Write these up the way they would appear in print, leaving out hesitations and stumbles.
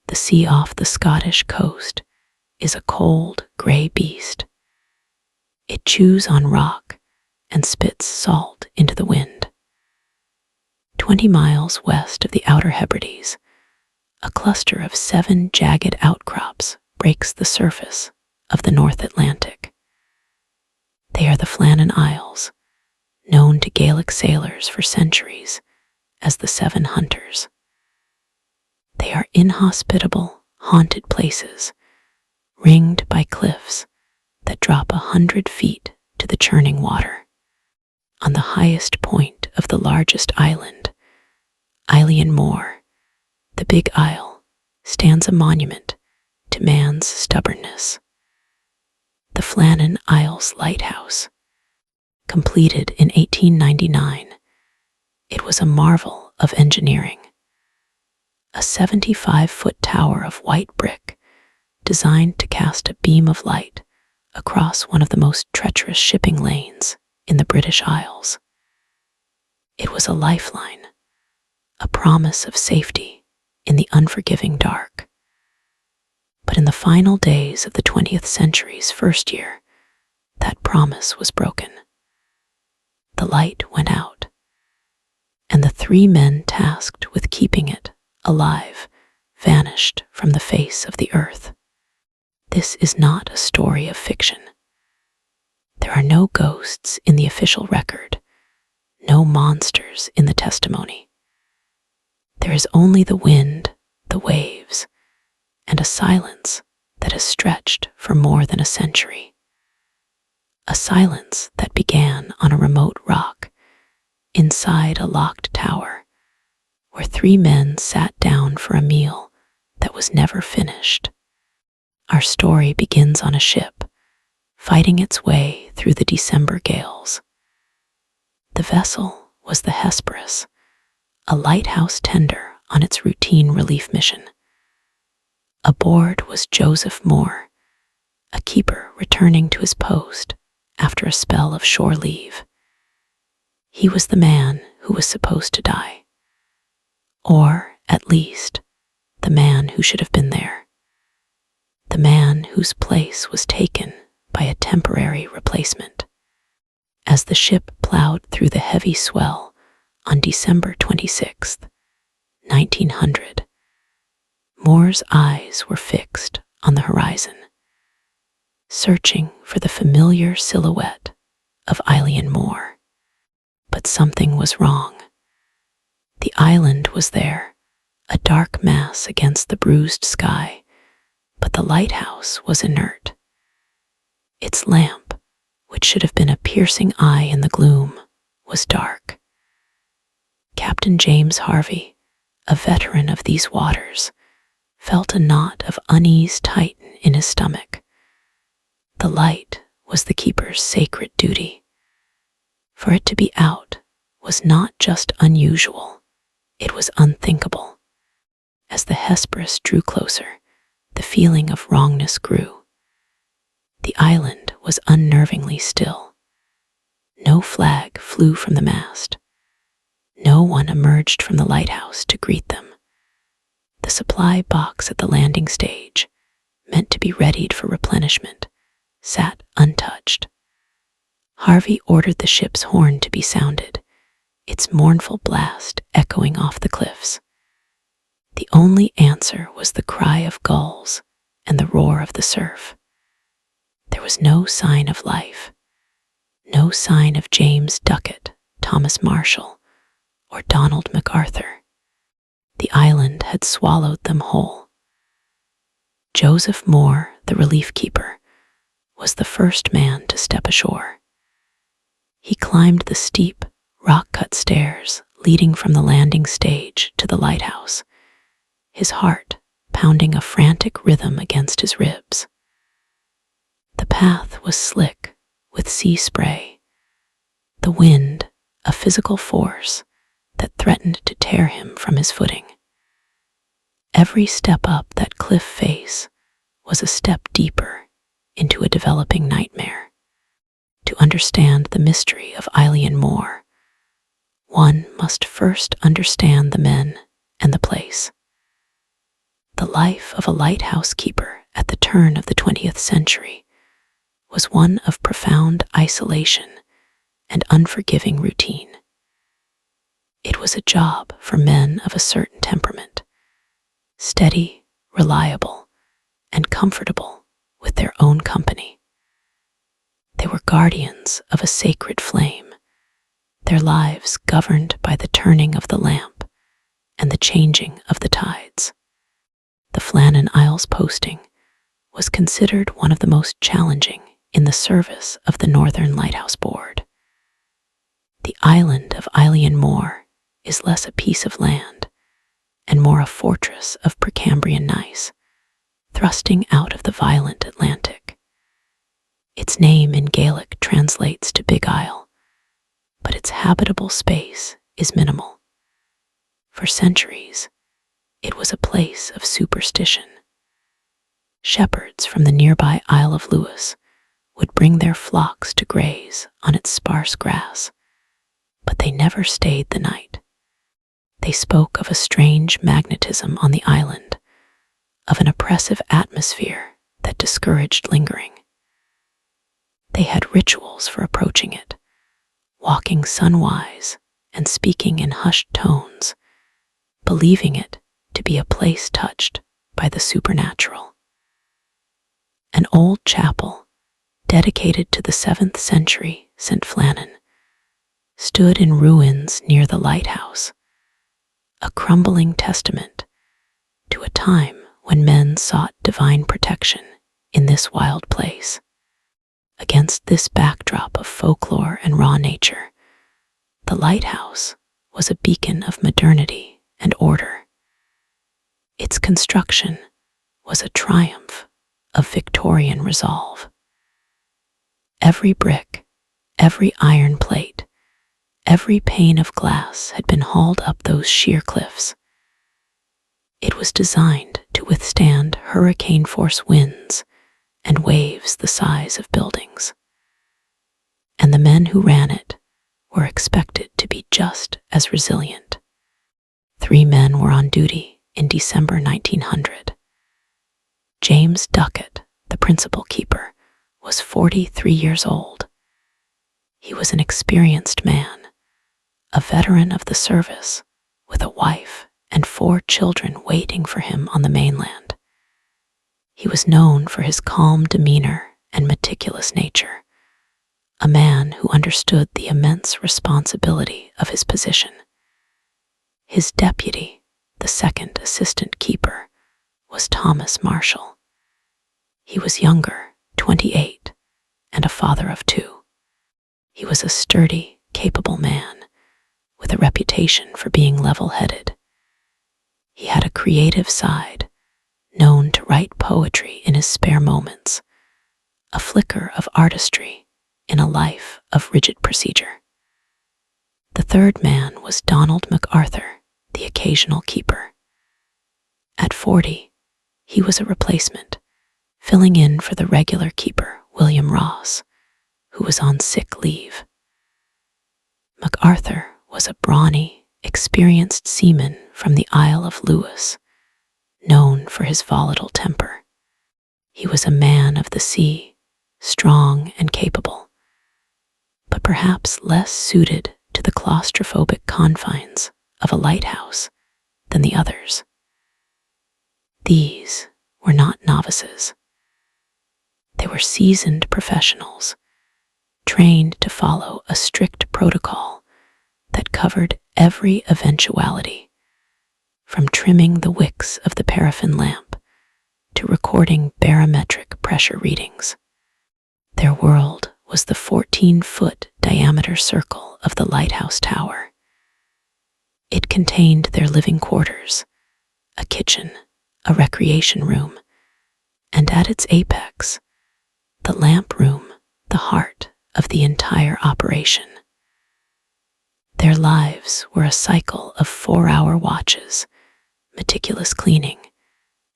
The sea off the Scottish coast is a cold, grey beast. It chews on rock and spits salt into the wind. 20 miles west of the Outer Hebrides, a cluster of 7 jagged outcrops breaks the surface of the North Atlantic. They are the Flannan Isles, known to Gaelic sailors for centuries as the Seven Hunters. They are inhospitable, haunted places, ringed by cliffs that drop 100 feet to the churning water. On the highest point of the largest island, Eilean Mor, the Big Isle, stands a monument to man's stubbornness. The Flannan Isles Lighthouse, completed in 1899, it was a marvel of engineering. A 75-foot tower of white brick designed to cast a beam of light across one of the most treacherous shipping lanes in the British Isles. It was a lifeline, a promise of safety in the unforgiving dark. But in the final days of the 20th century's first year, that promise was broken. The light went out, and the 3 men tasked with keeping it alive vanished from the face of the earth. This is not a story of fiction. There are no ghosts in the official record, no monsters in the testimony. There is only the wind, the waves, and a silence that has stretched for more than a century. A silence that began on a remote rock, inside a locked tower, where 3 men sat down for a meal that was never finished. Our story begins on a ship, fighting its way through the December gales. The vessel was the Hesperus, a lighthouse tender on its routine relief mission. Aboard was Joseph Moore, a keeper returning to his post after a spell of shore leave. He was the man who was supposed to die. Or, at least, the man who should have been there. The man whose place was taken by a temporary replacement. As the ship plowed through the heavy swell on December 26th, 1900, Moore's eyes were fixed on the horizon, searching for the familiar silhouette of Eilean Mor. But something was wrong. The island was there, a dark mass against the bruised sky, but the lighthouse was inert. Its lamp, which should have been a piercing eye in the gloom, was dark. Captain James Harvey, a veteran of these waters, felt a knot of unease tighten in his stomach. The light was the keeper's sacred duty. For it to be out was not just unusual, it was unthinkable. As the Hesperus drew closer, the feeling of wrongness grew. The island was unnervingly still. No flag flew from the mast. No one emerged from the lighthouse to greet them. The supply box at the landing stage, meant to be readied for replenishment, sat untouched. Harvey ordered the ship's horn to be sounded, its mournful blast echoing off the cliffs. The only answer was the cry of gulls and the roar of the surf. There was no sign of life, no sign of James Ducat, Thomas Marshall, or Donald McArthur. The island had swallowed them whole. Joseph Moore, the relief keeper, was the first man to step ashore. He climbed the steep, rock-cut stairs leading from the landing stage to the lighthouse, his heart pounding a frantic rhythm against his ribs. The path was slick with sea spray, the wind a physical force that threatened to tear him from his footing. Every step up that cliff face was a step deeper into a developing nightmare. To understand the mystery of Eilean Mor, one must first understand the men and the place. The life of a lighthouse keeper at the turn of the 20th century was one of profound isolation and unforgiving routine. It was a job for men of a certain temperament, steady, reliable, and comfortable with their own company. They were guardians of a sacred flame, their lives governed by the turning of the lamp and the changing of the tides. The Flannan Isles posting was considered one of the most challenging in the service of the Northern Lighthouse Board. The island of Eilean Mor is less a piece of land and more a fortress of Precambrian gneiss, thrusting out of the violent Atlantic. Its name in Gaelic translates to Big Isle, but its habitable space is minimal. For centuries, it was a place of superstition. Shepherds from the nearby Isle of Lewis would bring their flocks to graze on its sparse grass, but they never stayed the night. They spoke of a strange magnetism on the island, of an oppressive atmosphere that discouraged lingering. They had rituals for approaching it, walking sunwise and speaking in hushed tones, believing it to be a place touched by the supernatural. An old chapel, dedicated to the 7th century St. Flannan, stood in ruins near the lighthouse, a crumbling testament to a time when men sought divine protection in this wild place. Against this backdrop of folklore and raw nature, the lighthouse was a beacon of modernity and order. Its construction was a triumph of Victorian resolve. Every brick, every iron plate, every pane of glass had been hauled up those sheer cliffs. It was designed to withstand hurricane-force winds and waves the size of buildings. And the men who ran it were expected to be just as resilient. 3 men were on duty in December 1900. James Ducat, the principal keeper, was 43 years old. He was an experienced man, a veteran of the service, with a wife and 4 children waiting for him on the mainland. He was known for his calm demeanor and meticulous nature, a man who understood the immense responsibility of his position. His deputy, the second assistant keeper, was Thomas Marshall. He was younger, 28, and a father of 2. He was a sturdy, capable man, with a reputation for being level-headed. He had a creative side, known to write poetry in his spare moments, a flicker of artistry in a life of rigid procedure. The 3rd man was Donald McArthur, the occasional keeper. At 40, he was a replacement, filling in for the regular keeper, William Ross, who was on sick leave. McArthur was a brawny, experienced seaman from the Isle of Lewis, known for his volatile temper. He was a man of the sea, strong and capable, but perhaps less suited to the claustrophobic confines of a lighthouse than the others. These were not novices. They were seasoned professionals, trained to follow a strict protocol that covered every eventuality, from trimming the wicks of the paraffin lamp to recording barometric pressure readings. Their world was the 14-foot diameter circle of the lighthouse tower. It contained their living quarters, a kitchen, a recreation room, and at its apex, the lamp room, the heart of the entire operation. Their lives were a cycle of 4-hour watches, meticulous cleaning,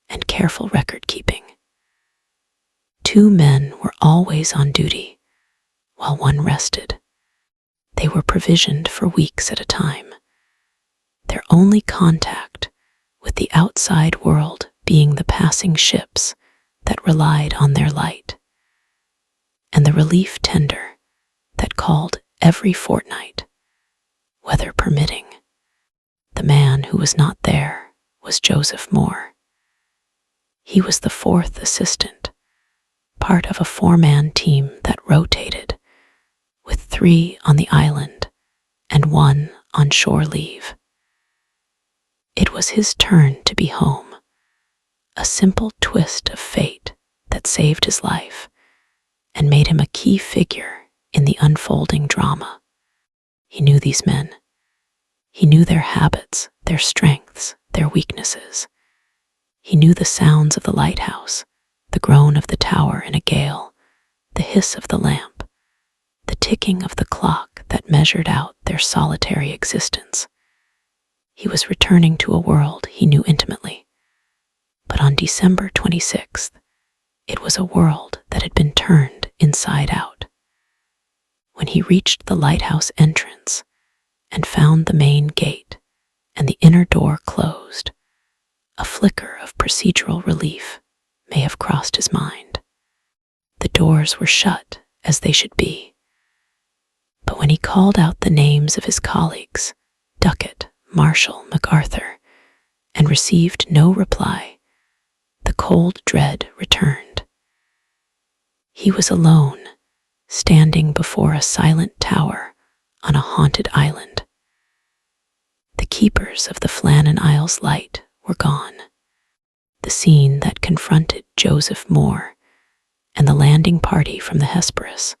and careful record-keeping. 2 men were always on duty, while one rested. They were provisioned for weeks at a time, their only contact with the outside world being the passing ships that relied on their light, and the relief tender that called every fortnight, weather permitting. The man who was not there was Joseph Moore. He was the fourth assistant, part of a four-man team that rotated, with 3 on the island and 1 on shore leave. It was his turn to be home, a simple twist of fate that saved his life and made him a key figure in the unfolding drama. He knew these men. He knew their habits, their strengths, their weaknesses. He knew the sounds of the lighthouse, the groan of the tower in a gale, the hiss of the lamp, the ticking of the clock that measured out their solitary existence. He was returning to a world he knew intimately. But on December 26th, it was a world that had been turned inside out. When he reached the lighthouse entrance and found the main gate and the inner door closed, a flicker of procedural relief may have crossed his mind. The doors were shut as they should be. But when he called out the names of his colleagues, Ducat, Marshall, McArthur, and received no reply, the cold dread returned. He was alone, standing before a silent tower on a haunted island. The keepers of the Flannan Isles Light were gone. The scene that confronted Joseph Moore and the landing party from the Hesperus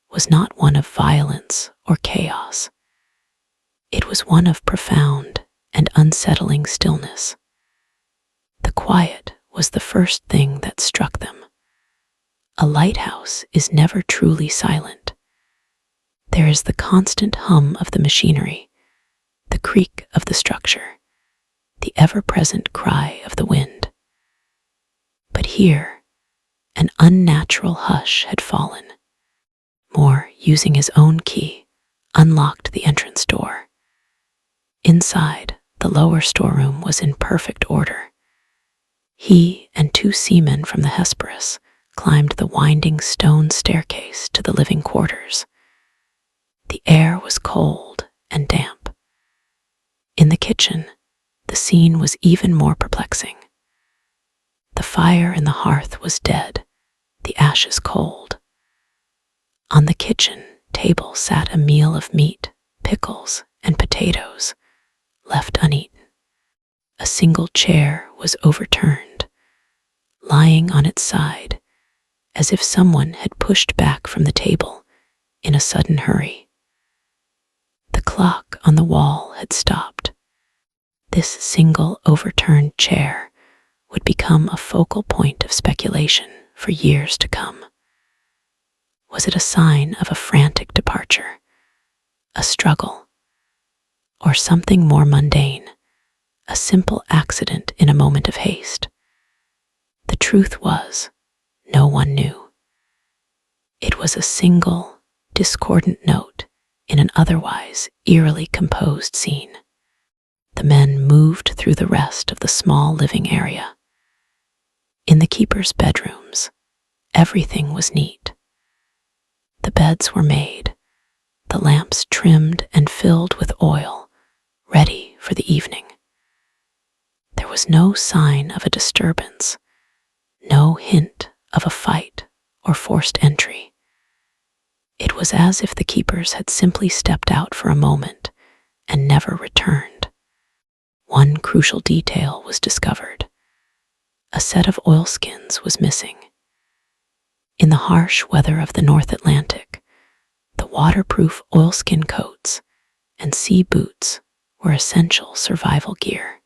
was not one of violence or chaos. It was one of profound and unsettling stillness. The quiet was the first thing that struck them. A lighthouse is never truly silent. There is the constant hum of the machinery, the creak of the structure, the ever-present cry of the wind. But here, an unnatural hush had fallen. Moore, using his own key, unlocked the entrance door. Inside, the lower storeroom was in perfect order. He and 2 seamen from the Hesperus climbed the winding stone staircase to the living quarters. The air was cold and damp. In the kitchen, the scene was even more perplexing. The fire in the hearth was dead, the ashes cold. On the kitchen table sat a meal of meat, pickles, and potatoes, left uneaten. A single chair was overturned, lying on its side, as if someone had pushed back from the table in a sudden hurry. The clock on the wall had stopped. This single overturned chair would become a focal point of speculation for years to come. Was it a sign of a frantic departure, a struggle, or something more mundane, a simple accident in a moment of haste? The truth was, no one knew. It was a single, discordant note in an otherwise eerily composed scene. The men moved through the rest of the small living area. In the keepers' bedrooms, everything was neat. The beds were made, the lamps trimmed and filled with oil, ready for the evening. There was no sign of a disturbance, no hint of a fight or forced entry. It was as if the keepers had simply stepped out for a moment and never returned. One crucial detail was discovered. A set of oilskins was missing. In the harsh weather of the North Atlantic, the waterproof oilskin coats and sea boots were essential survival gear.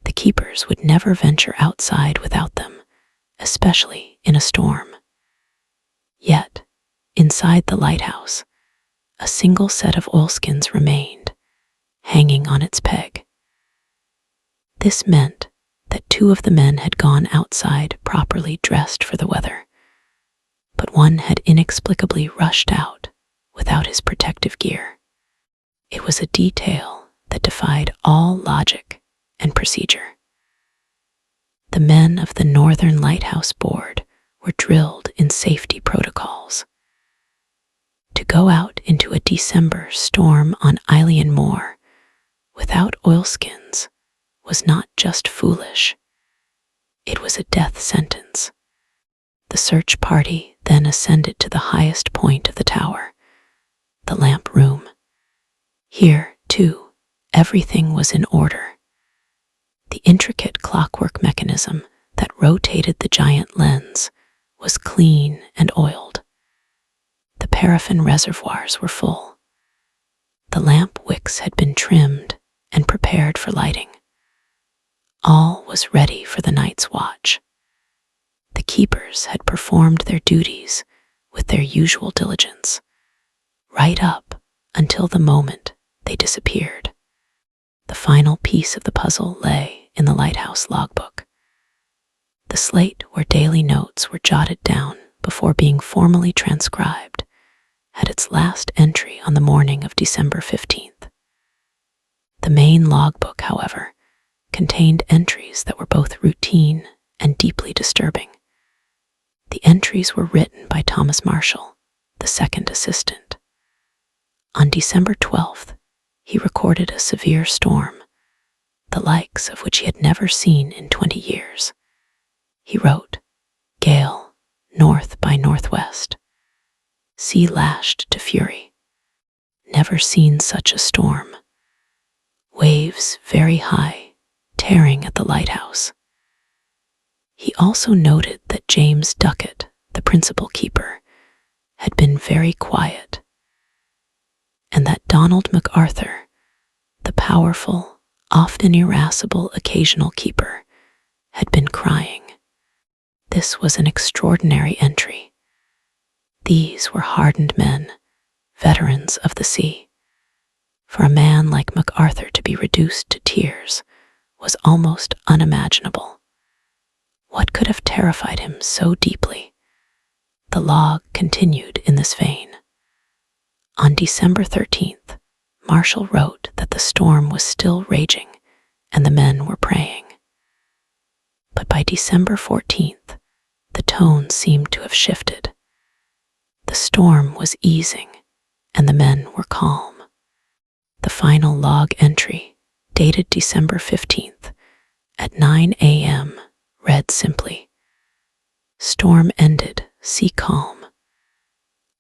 The keepers would never venture outside without them, especially in a storm. Yet, inside the lighthouse, a single set of oilskins remained, hanging on its peg. This meant that 2 of the men had gone outside properly dressed for the weather. but one had inexplicably rushed out without his protective gear. It was a detail that defied all logic and procedure. The men of the Northern Lighthouse Board were drilled in safety protocols. To go out into a December storm on Eilean Moor without oilskins was not just foolish, it was a death sentence. The search party then ascended to the highest point of the tower, the lamp room. Here, too, everything was in order. The intricate clockwork mechanism that rotated the giant lens was clean and oiled. The paraffin reservoirs were full. The lamp wicks had been trimmed and prepared for lighting. All was ready for the night's watch. The keepers had performed their duties with their usual diligence, right up until the moment they disappeared. The final piece of the puzzle lay in the lighthouse logbook. The slate where daily notes were jotted down before being formally transcribed had its last entry on the morning of December 15th. The main logbook, however, contained entries that were both routine and deeply disturbing. The entries were written by Thomas Marshall, the second assistant. On December 12th, he recorded a severe storm, the likes of which he had never seen in 20 years. He wrote, "Gale, north by northwest. Sea lashed to fury. Never seen such a storm. Waves very high, tearing at the lighthouse." He also noted that James Ducat, the principal keeper, had been very quiet, and that Donald McArthur, the powerful, often irascible occasional keeper, had been crying. This was an extraordinary entry. These were hardened men, veterans of the sea. For a man like McArthur to be reduced to tears was almost unimaginable. What could have terrified him so deeply? The log continued in this vein. On December 13th, Marshall wrote that the storm was still raging and the men were praying. But by December 14th, the tone seemed to have shifted. The storm was easing and the men were calm. The final log entry, dated December 15th, at 9 a.m., read simply, "Storm ended, sea calm.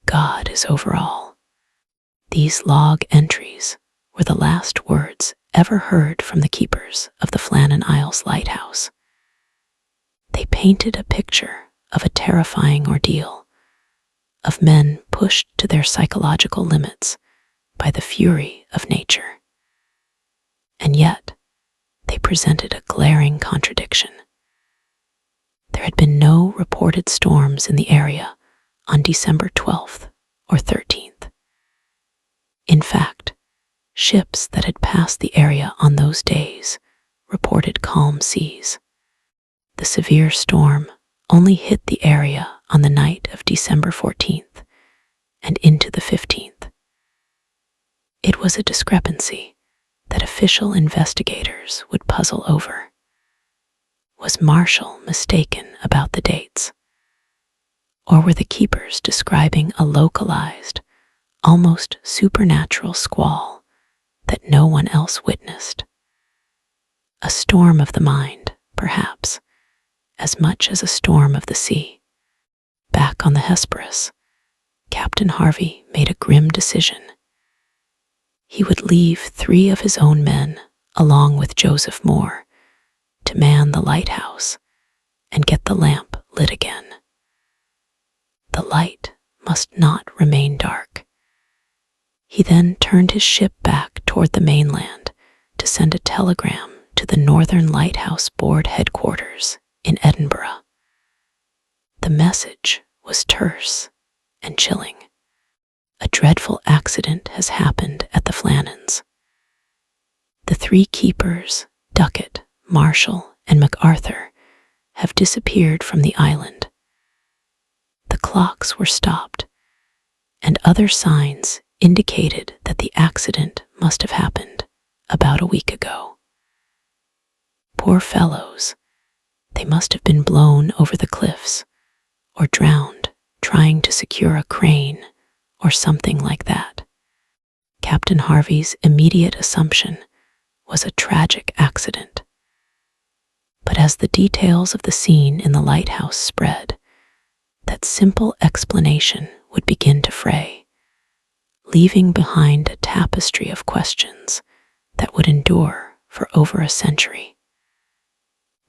God is over all." These log entries were the last words ever heard from the keepers of the Flannan Isles Lighthouse. They painted a picture of a terrifying ordeal, of men pushed to their psychological limits by the fury of nature. And yet, they presented a glaring contradiction. There had been no reported storms in the area on December 12th or 13th. In fact, ships that had passed the area on those days reported calm seas. The severe storm only hit the area on the night of December 14th and into the 15th. It was a discrepancy that official investigators would puzzle over. Was Marshall mistaken about the dates? Or were the keepers describing a localized, almost supernatural squall that no one else witnessed? A storm of the mind, perhaps, as much as a storm of the sea. Back on the Hesperus, Captain Harvey made a grim decision. He would leave 3 of his own men, along with Joseph Moore, to man the lighthouse and get the lamp lit again. The light must not remain dark. He then turned his ship back toward the mainland to send a telegram to the Northern Lighthouse Board headquarters in Edinburgh. The message was terse and chilling. A dreadful accident has happened at the Flannans. The 3 keepers, Ducat, Marshall, and McArthur, have disappeared from the island. The clocks were stopped, and other signs indicated that the accident must have happened about a week ago. Poor fellows, they must have been blown over the cliffs or drowned trying to secure a crane or something like that. Captain Harvey's immediate assumption was a tragic accident. But as the details of the scene in the lighthouse spread, that simple explanation would begin to fray, leaving behind a tapestry of questions that would endure for over a century.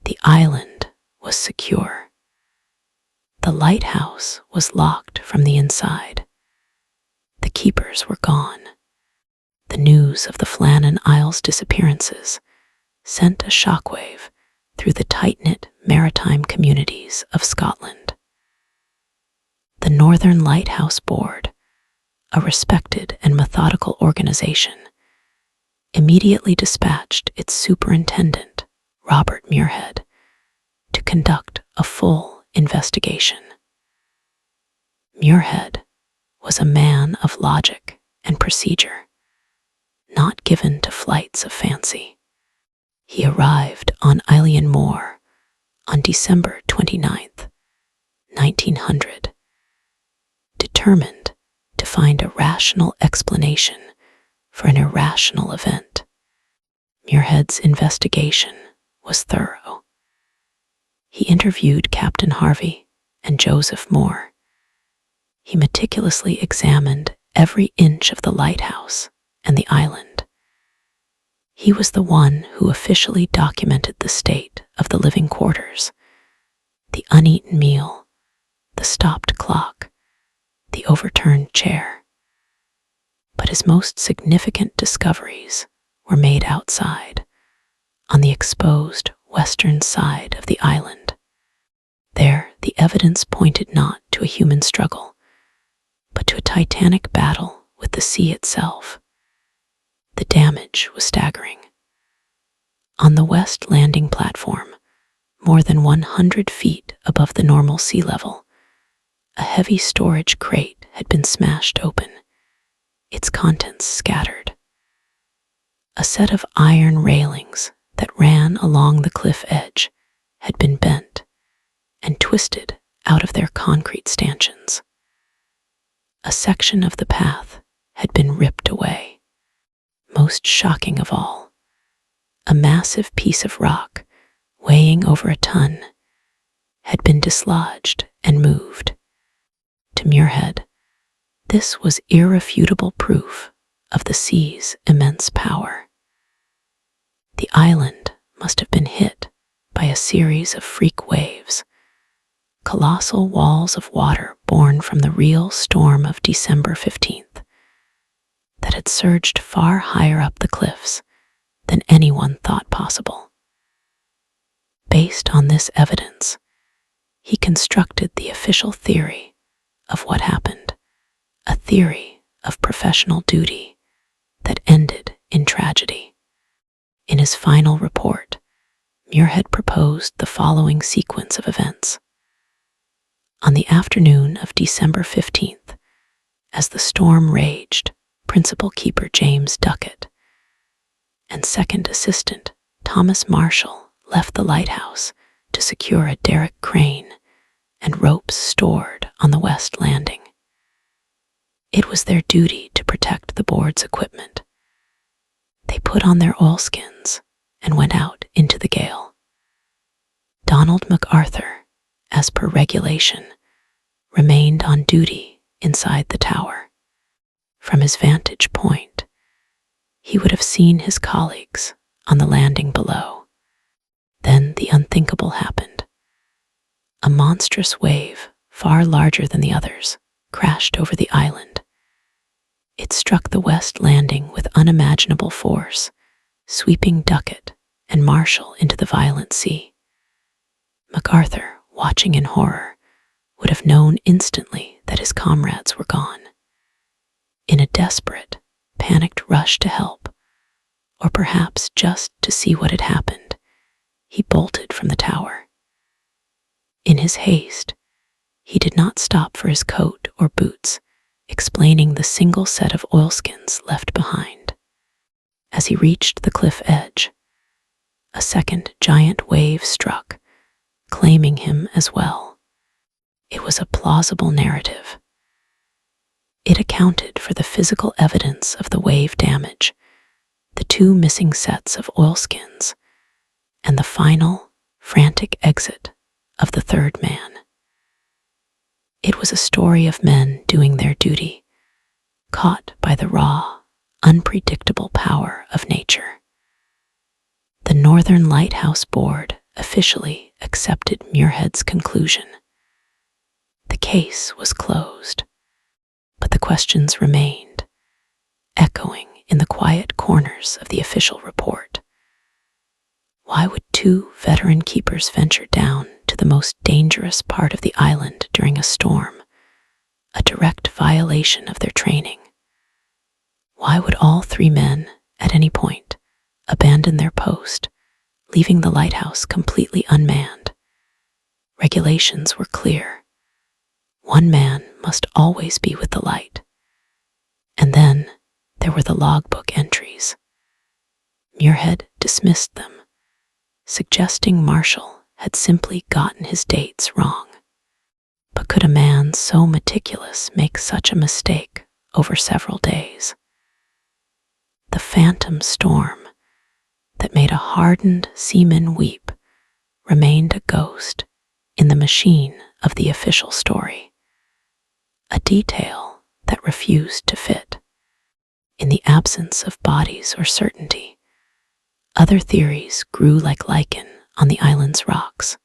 The island was secure. The lighthouse was locked from the inside. The keepers were gone. The news of the Flannan Isles disappearances sent a shockwave through the tight-knit maritime communities of Scotland. The Northern Lighthouse Board, a respected and methodical organization, immediately dispatched its superintendent, Robert Muirhead, to conduct a full investigation. Muirhead was a man of logic and procedure, not given to flights of fancy. He arrived on Eilean Moor on December 29th, 1900, determined to find a rational explanation for an irrational event. Muirhead's investigation was thorough. He interviewed Captain Harvey and Joseph Moore. He meticulously examined every inch of the lighthouse and the island. He was the one who officially documented the state of the living quarters, the uneaten meal, the stopped clock, the overturned chair. But his most significant discoveries were made outside, on the exposed western side of the island. There, the evidence pointed not to a human struggle, but to a titanic battle with the sea itself. The damage was staggering. On the west landing platform, more than 100 feet above the normal sea level, a heavy storage crate had been smashed open, its contents scattered. A set of iron railings that ran along the cliff edge had been bent and twisted out of their concrete stanchions. A section of the path had been ripped away. Most shocking of all, a massive piece of rock, weighing over a ton, had been dislodged and moved. To Muirhead, this was irrefutable proof of the sea's immense power. The island must have been hit by a series of freak waves, colossal walls of water born from the real storm of December 15th, that had surged far higher up the cliffs than anyone thought possible. Based on this evidence, he constructed the official theory of what happened, a theory of professional duty that ended in tragedy. In his final report, Muirhead proposed the following sequence of events. On the afternoon of December 15th, as the storm raged, Principal Keeper James Ducat and Second Assistant Thomas Marshall left the lighthouse to secure a derrick crane and ropes stored on the west landing. It was their duty to protect the board's equipment. They put on their oilskins and went out into the gale. Donald McArthur, as per regulation, remained on duty inside the tower. From his vantage point, he would have seen his colleagues on the landing below. Then the unthinkable happened. A monstrous wave, far larger than the others, crashed over the island. It struck the west landing with unimaginable force, sweeping Ducat and Marshall into the violent sea. MacArthur, watching in horror, would have known instantly that his comrades were gone. In a desperate, panicked rush to help, or perhaps just to see what had happened, he bolted from the tower. In his haste, He did not stop for his coat or boots, explaining the single set of oilskins left behind. As he reached the cliff edge, a second giant wave struck, claiming him as well. It was a plausible narrative. It accounted for the physical evidence of the wave damage, the 2 missing sets of oilskins, and the final, frantic exit of the 3rd man. It was a story of men doing their duty, caught by the raw, unpredictable power of nature. The Northern Lighthouse Board officially accepted Muirhead's conclusion. The case was closed, but the questions remained, echoing in the quiet corners of the official report. Why would 2 veteran keepers venture down to the most dangerous part of the island during a storm, a direct violation of their training? Why would all 3 men, at any point, abandon their post, leaving the lighthouse completely unmanned? Regulations were clear. 1 man must always be with the light. And then there were the logbook entries. Muirhead dismissed them, suggesting Marshall had simply gotten his dates wrong. But could a man so meticulous make such a mistake over several days? The phantom storm that made a hardened seaman weep remained a ghost in the machine of the official story, a detail that refused to fit. In the absence of bodies or certainty, other theories grew like lichen on the island's rocks.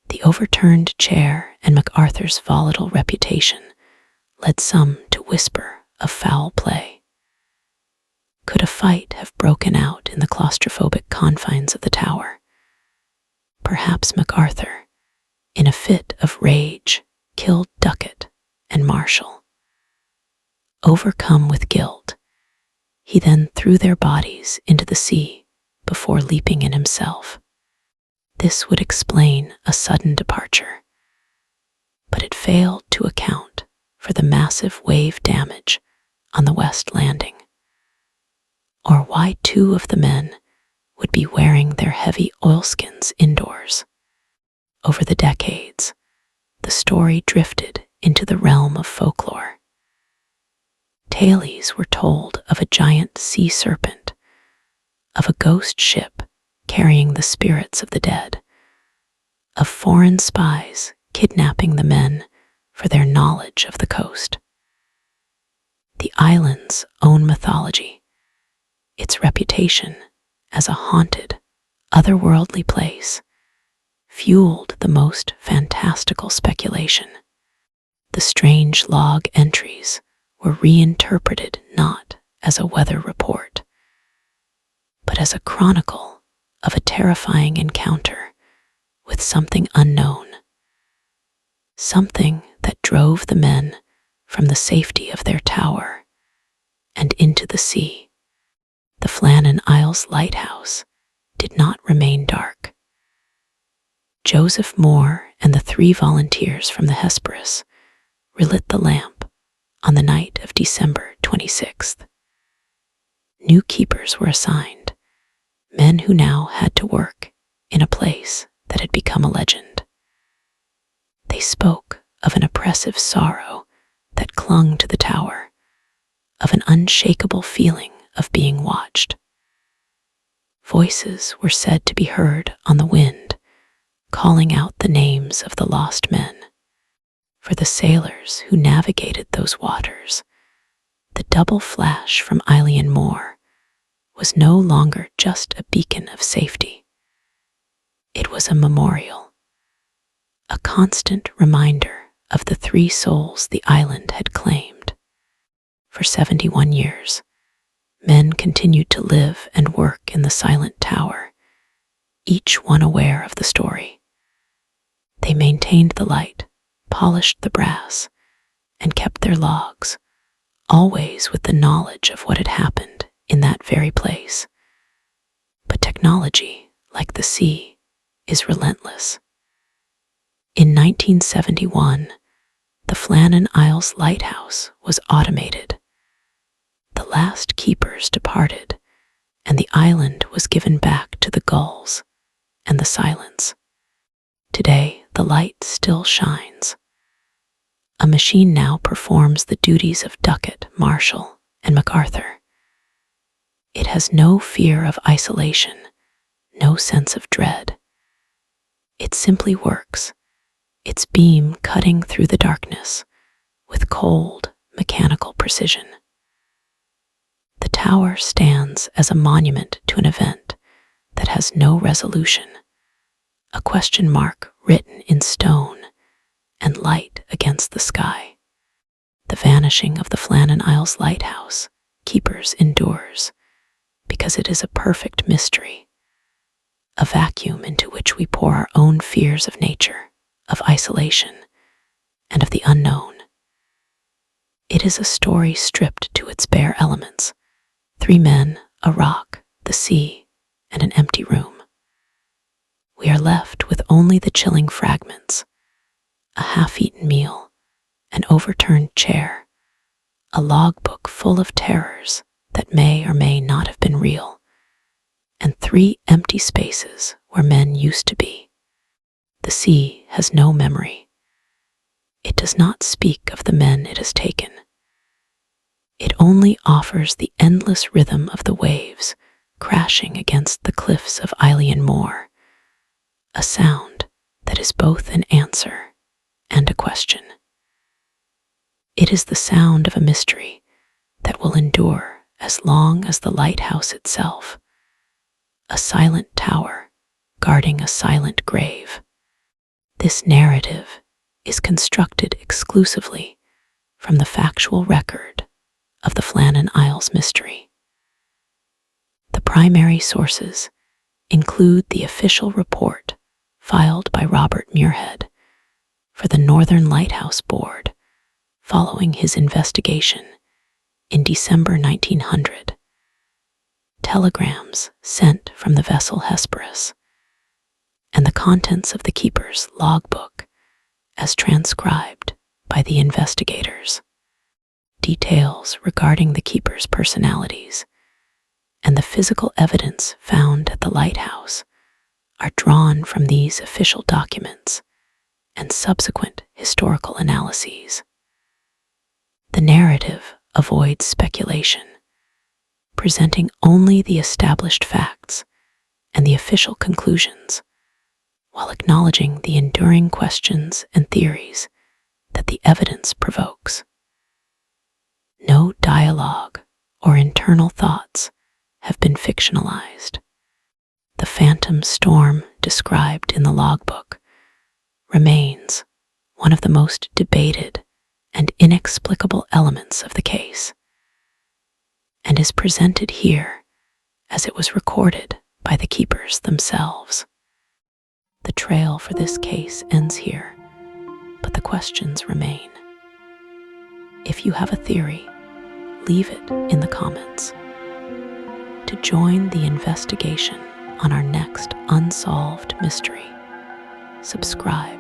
The overturned chair and McArthur's volatile reputation led some to whisper of foul play. Could a fight have broken out in the claustrophobic confines of the tower? Perhaps McArthur, in a fit of rage, killed Ducat and Marshall. Overcome with guilt, he then threw their bodies into the sea before leaping in himself. This would explain a sudden departure, but it failed to account for the massive wave damage on the West Landing, or why 2 of the men would be wearing their heavy oilskins indoors. Over the decades, the story drifted into the realm of folklore. Tales were told of a giant sea serpent, of a ghost ship carrying the spirits of the dead, of foreign spies kidnapping the men for their knowledge of the coast. The island's own mythology, its reputation as a haunted, otherworldly place, fueled the most fantastical speculation. The strange log entries were reinterpreted not as a weather report, but as a chronicle of a terrifying encounter with something unknown, something that drove the men from the safety of their tower and into the sea. The Flannan Isles Lighthouse did not remain dark. Joseph Moore and the 3 volunteers from the Hesperus relit the lamp on the night of December 26th. New keepers were assigned, men who now had to work in a place that had become a legend. They spoke of an oppressive sorrow that clung to the tower, of an unshakable feeling of being watched. Voices were said to be heard on the wind, calling out the names of the lost men. For the sailors who navigated those waters, the double flash from Eilean Moor was no longer just a beacon of safety. It was a memorial, a constant reminder of the 3 souls the island had claimed. For 71 years, men continued to live and work in the silent tower, each one aware of the story. They maintained the light, polished the brass, and kept their logs, always with the knowledge of what had happened in that very place. But technology, like the sea, is relentless. In 1971, the Flannan Isles Lighthouse was automated. The last keepers departed, and the island was given back to the gulls and the silence. Today, the light still shines. A machine now performs the duties of Ducat, Marshall, and MacArthur. It has no fear of isolation, no sense of dread. It simply works, its beam cutting through the darkness with cold, mechanical precision. The tower stands as a monument to an event that has no resolution, a question mark written in stone and light against the sky. The vanishing of the Flannan Isles Lighthouse keepers endures because it is a perfect mystery, a vacuum into which we pour our own fears of nature, of isolation, and of the unknown. It is a story stripped to its bare elements: 3 men, a rock, the sea, and an empty room. We are left with only the chilling fragments: a half-eaten meal, an overturned chair, a logbook full of terrors that may or may not have been real, and 3 empty spaces where men used to be. The sea has no memory. It does not speak of the men it has taken. It only offers the endless rhythm of the waves crashing against the cliffs of Eilean Moor, a sound that is both an answer and a question. It is the sound of a mystery that will endure as long as the lighthouse itself, a silent tower guarding a silent grave. This narrative is constructed exclusively from the factual record of the Flannan Isles mystery. The primary sources include the official report filed by Robert Muirhead for the Northern Lighthouse Board following his investigation in December 1900, telegrams sent from the vessel Hesperus, and the contents of the keeper's logbook as transcribed by the investigators. Details regarding the keeper's personalities and the physical evidence found at the lighthouse are drawn from these official documents and subsequent historical analyses. The narrative avoids speculation, presenting only the established facts and the official conclusions, while acknowledging the enduring questions and theories that the evidence provokes. No dialogue or internal thoughts have been fictionalized. The phantom storm described in the logbook remains one of the most debated and inexplicable elements of the case, and is presented here as it was recorded by the keepers themselves. The trail for this case ends here, but the questions remain. If you have a theory, leave it in the comments. To join the investigation on our next Unsolved mystery, subscribe